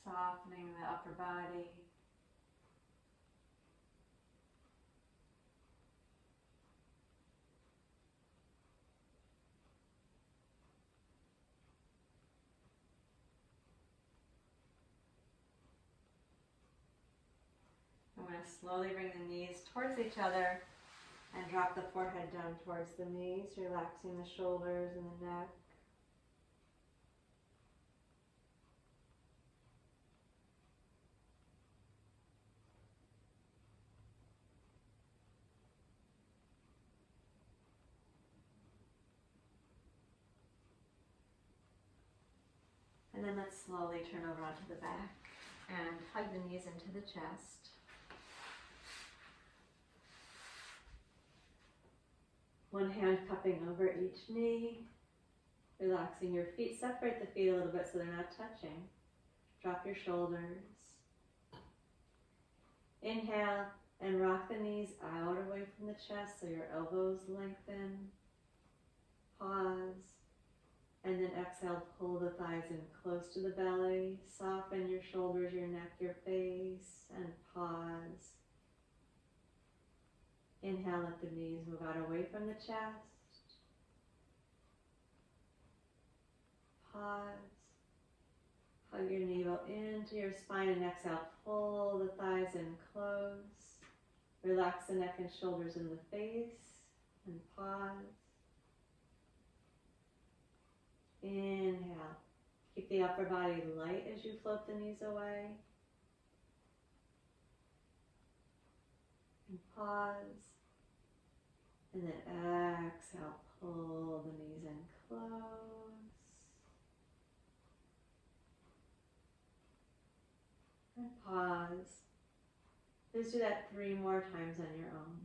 S1: softening the upper body. I'm going to slowly bring the knees towards each other and drop the forehead down towards the knees, relaxing the shoulders and the neck. And then let's slowly turn over onto the back and hug the knees into the chest. One hand cupping over each knee, relaxing your feet. Separate the feet a little bit so they're not touching. Drop your shoulders. Inhale and rock the knees out away from the chest so your elbows lengthen. Pause. And then exhale, pull the thighs in close to the belly. Soften your shoulders, your neck, your face, and pause. Inhale, let the knees move out away from the chest. Pause. Hug your navel into your spine and exhale, pull the thighs in close. Relax the neck and shoulders in the face and pause. Inhale. Keep the upper body light as you float the knees away. And pause. And then exhale, pull the knees in close. And pause. Just do that 3 more times on your own.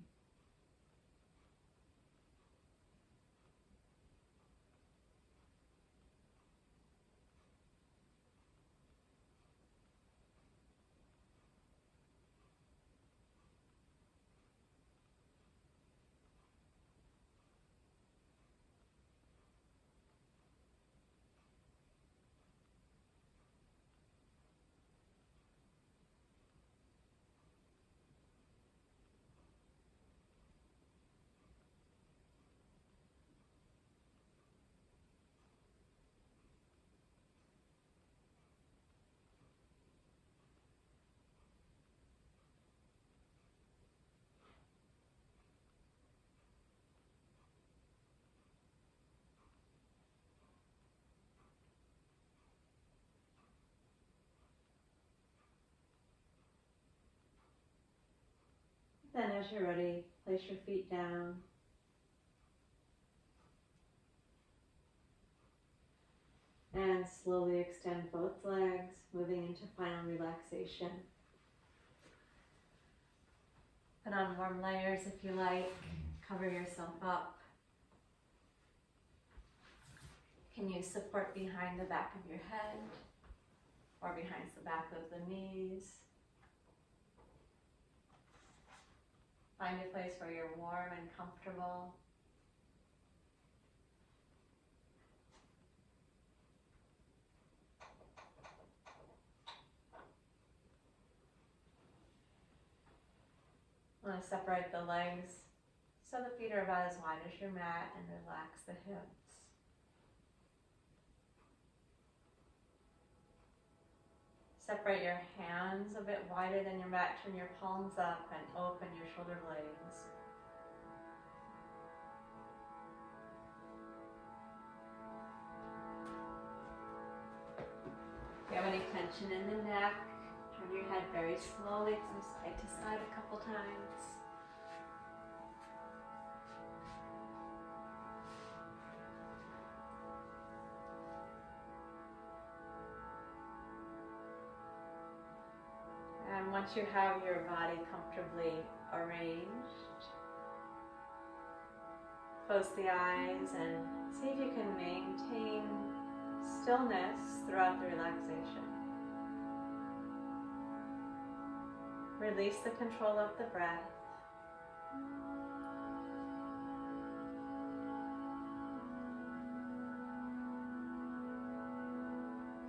S1: Then as you're ready, place your feet down. And slowly extend both legs, moving into final relaxation. Put on warm layers if you like. Cover yourself up. Can you support behind the back of your head or behind the back of the knees? Find a place where you're warm and comfortable. Want to separate the legs so the feet are about as wide as your mat and relax the hips. Separate your hands a bit wider than your mat. Turn your palms up and open your shoulder blades. If you have any tension in the neck, turn your head very slowly from side to side a couple times. And once you have your body comfortably arranged, close the eyes and see if you can maintain stillness throughout the relaxation. Release the control of the breath.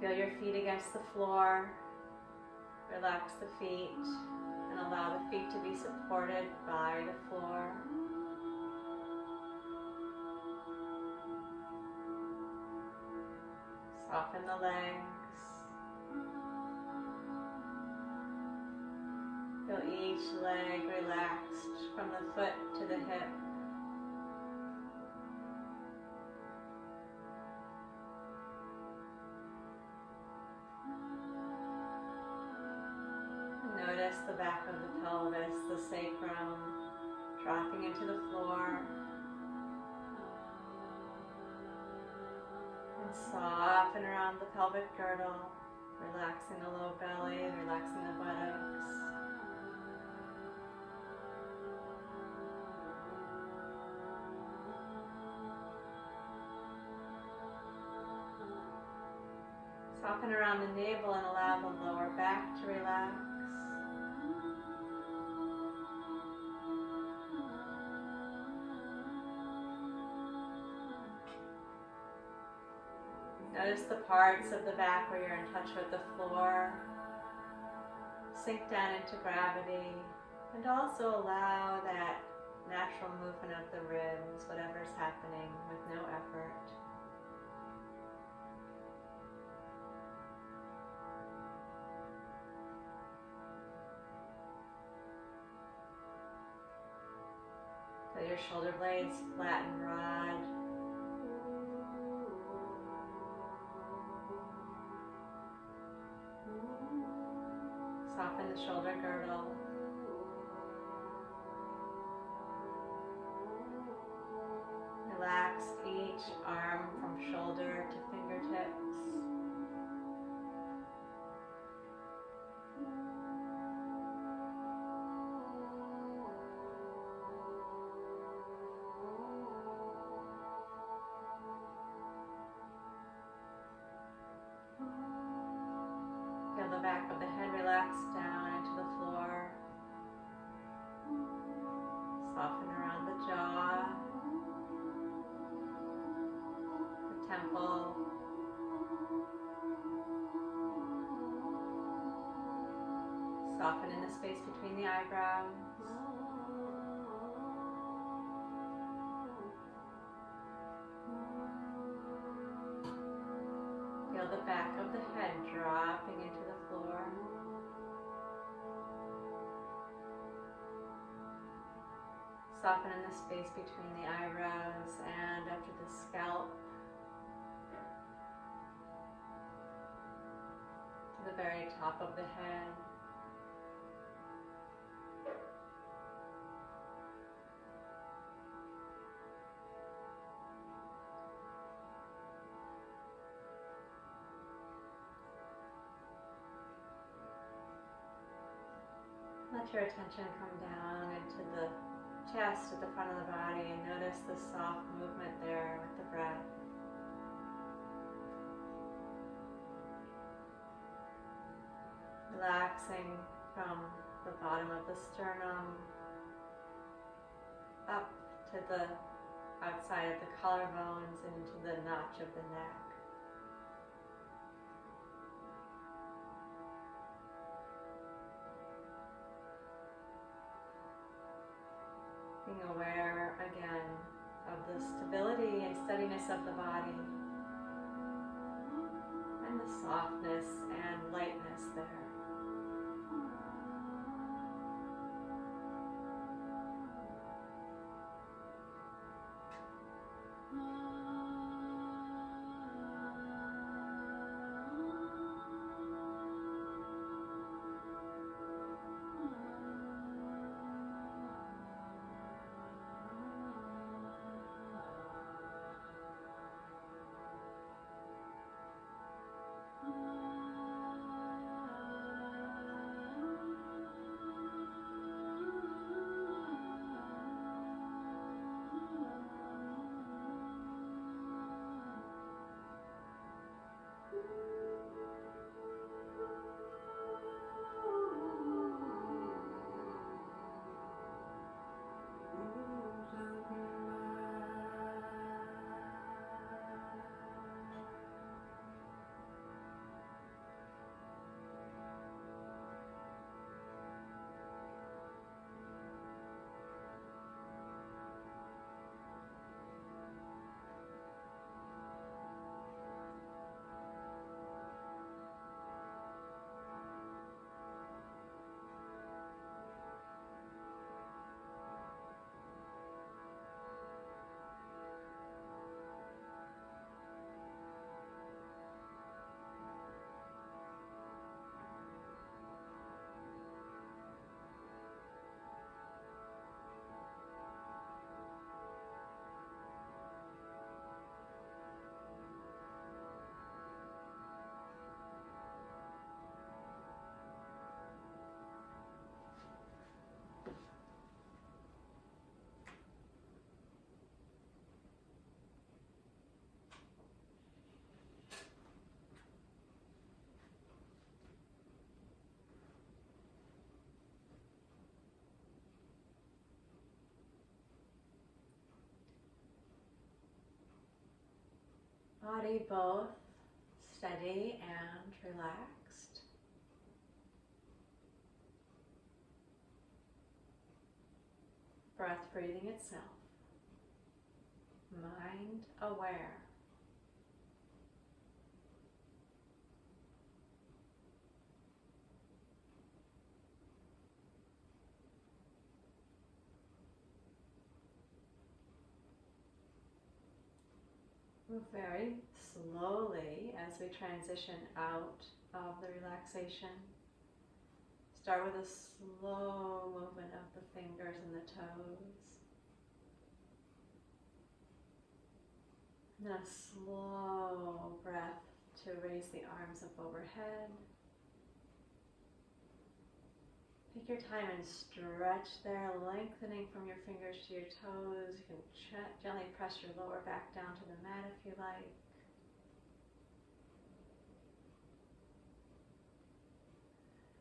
S1: Feel your feet against the floor. Relax the feet and allow the feet to be supported by the floor. Soften the legs. Feel each leg relaxed from the foot to the hip. Notice the back of the pelvis, the sacrum, dropping into the floor. And soften around the pelvic girdle, relaxing the low belly, relaxing the buttocks. Soften around the navel and allow the lower back to relax. Notice the parts of the back where you're in touch with the floor. Sink down into gravity and also allow that natural movement of the ribs, whatever's happening with no effort. Feel your shoulder blades flat and broad. Soften the shoulder girdle. Relax each arm from shoulder to fingertips. Feel the back of the head relax down into the floor. Soften around the jaw, the temple. Soften in the space between the eyebrows. Feel the back of the head dropping into the floor. Soften in the space between the eyebrows and up to the scalp. To the very top of the head. Let your attention come down into the chest at the front of the body and notice the soft movement there with the breath. Relaxing from the bottom of the sternum up to the outside of the collarbones into the notch of the neck. Being aware again of the stability and steadiness of the body and the softness and lightness there. Body both steady and relaxed. breath breathing itself. Mind aware. Move very slowly as we transition out of the relaxation. Start with a slow movement of the fingers and the toes. And then a slow breath to raise the arms up overhead. Take your time and stretch there, lengthening from your fingers to your toes. You can gently press your lower back down to the mat if you like.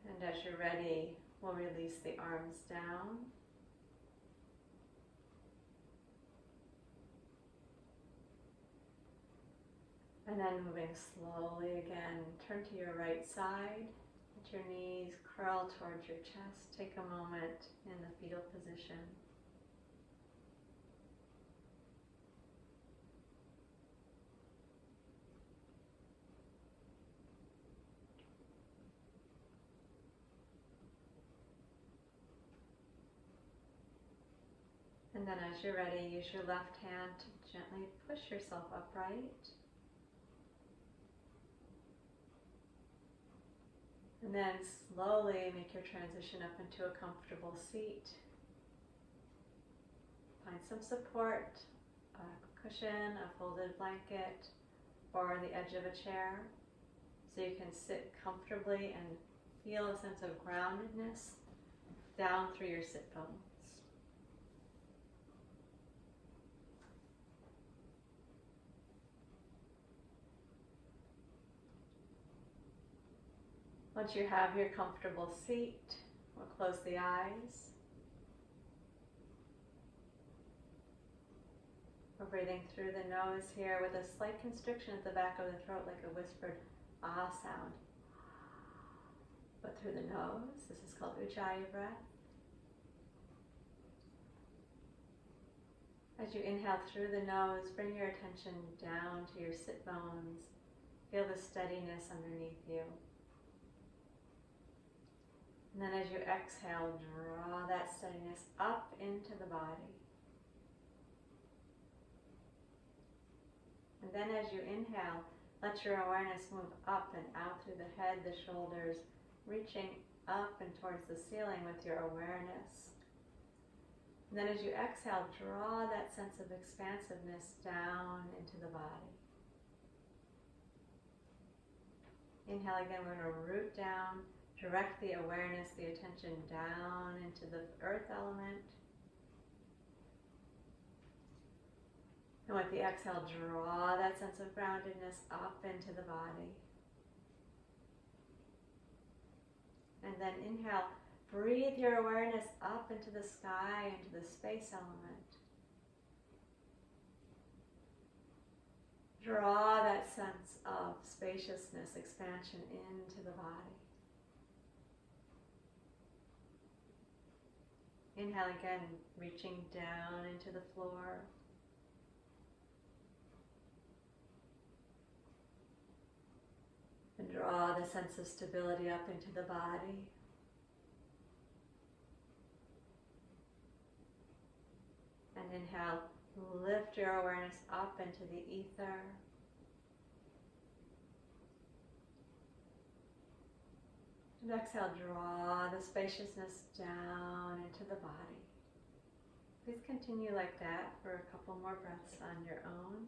S1: And as you're ready, we'll release the arms down. And then moving slowly again, turn to your right side. Let your knees curl towards your chest. Take a moment in the fetal position. And then as you're ready, use your left hand to gently push yourself upright. And then slowly make your transition up into a comfortable seat. Find some support, a cushion, a folded blanket, or the edge of a chair, so you can sit comfortably and feel a sense of groundedness down through your sit bones. Once you have your comfortable seat, we'll close the eyes. We're breathing through the nose here with a slight constriction at the back of the throat, like a whispered ah sound. But through the nose, this is called Ujjayi breath. As you inhale through the nose, bring your attention down to your sit bones. Feel the steadiness underneath you. And then as you exhale, draw that steadiness up into the body. And then as you inhale, let your awareness move up and out through the head, the shoulders, reaching up and towards the ceiling with your awareness. And then as you exhale, draw that sense of expansiveness down into the body. Inhale again, we're going to root down. Direct the awareness, the attention down into the earth element. And with the exhale, draw that sense of groundedness up into the body. And then inhale, breathe your awareness up into the sky, into the space element. Draw that sense of spaciousness, expansion into the body. Inhale again, reaching down into the floor. And draw the sense of stability up into the body. And inhale, lift your awareness up into the ether. And exhale, draw the spaciousness down into the body. Please continue like that for a couple more breaths on your own.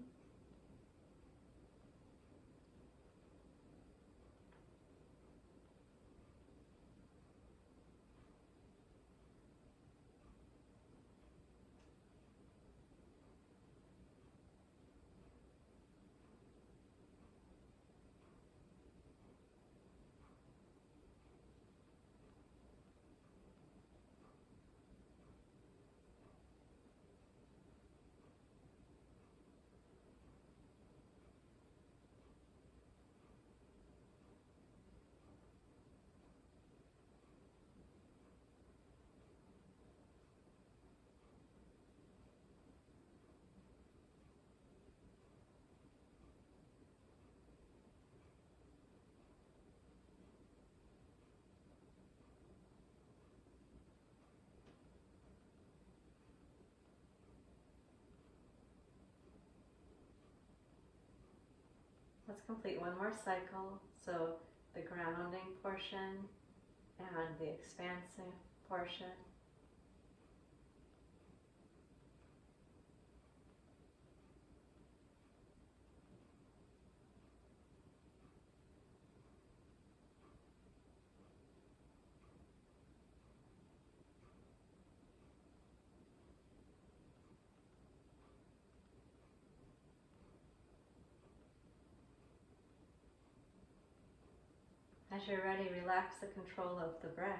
S1: Let's complete one more cycle. So the grounding portion and the expansive portion. As you're ready, relax the control of the breath.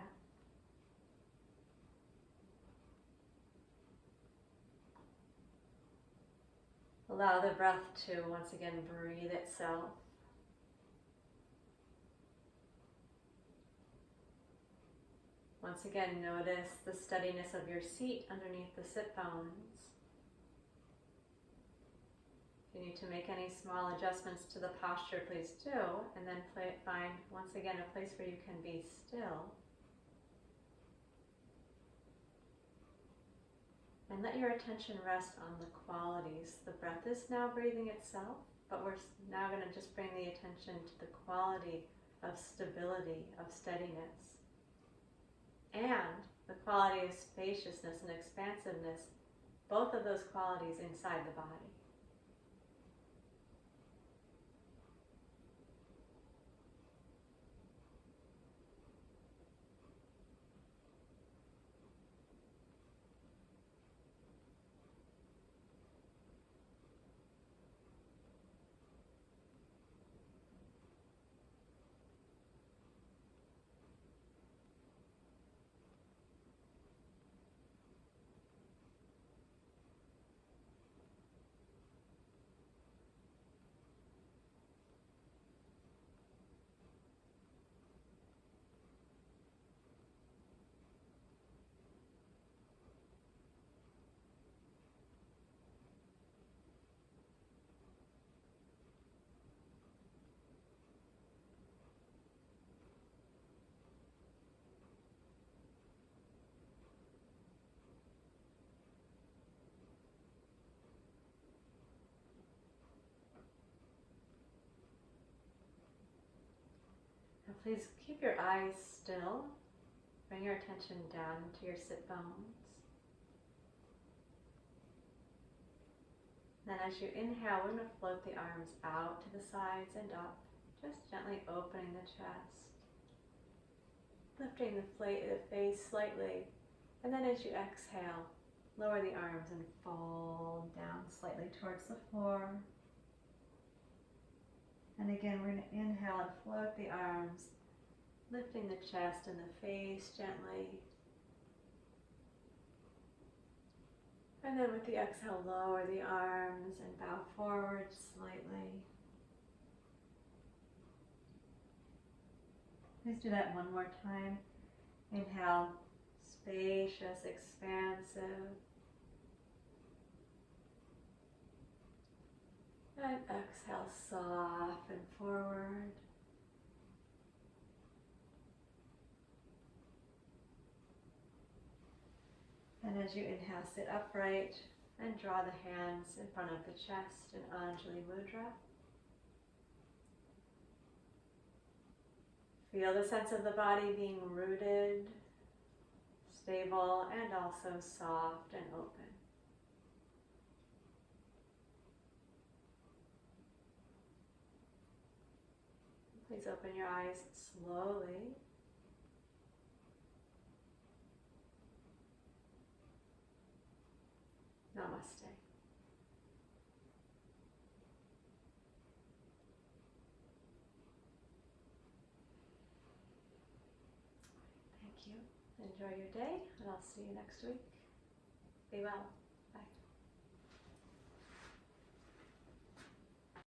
S1: Allow the breath to once again breathe itself. Once again, notice the steadiness of your seat underneath the sit bones. If you need to make any small adjustments to the posture, please do, and then find once again a place where you can be still. And let your attention rest on the qualities. The breath is now breathing itself, but we're now going to just bring the attention to the quality of stability, of steadiness, and the quality of spaciousness and expansiveness, both of those qualities inside the body. Now please keep your eyes still. Bring your attention down to your sit bones. Then as you inhale, we're going to float the arms out to the sides and up, just gently opening the chest, lifting the face slightly, and then as you exhale, lower the arms and fold down slightly towards the floor. And again, we're going to inhale and float the arms, lifting the chest and the face gently. And then with the exhale, lower the arms and bow forward slightly. Please do that one more time. Inhale, spacious, expansive. And exhale, soften forward. And as you inhale, sit upright and draw the hands in front of the chest in Anjali Mudra. Feel the sense of the body being rooted, stable, and also soft and open. Please open your eyes slowly. Namaste. Thank you. Enjoy your day, and I'll see you next week. Be well.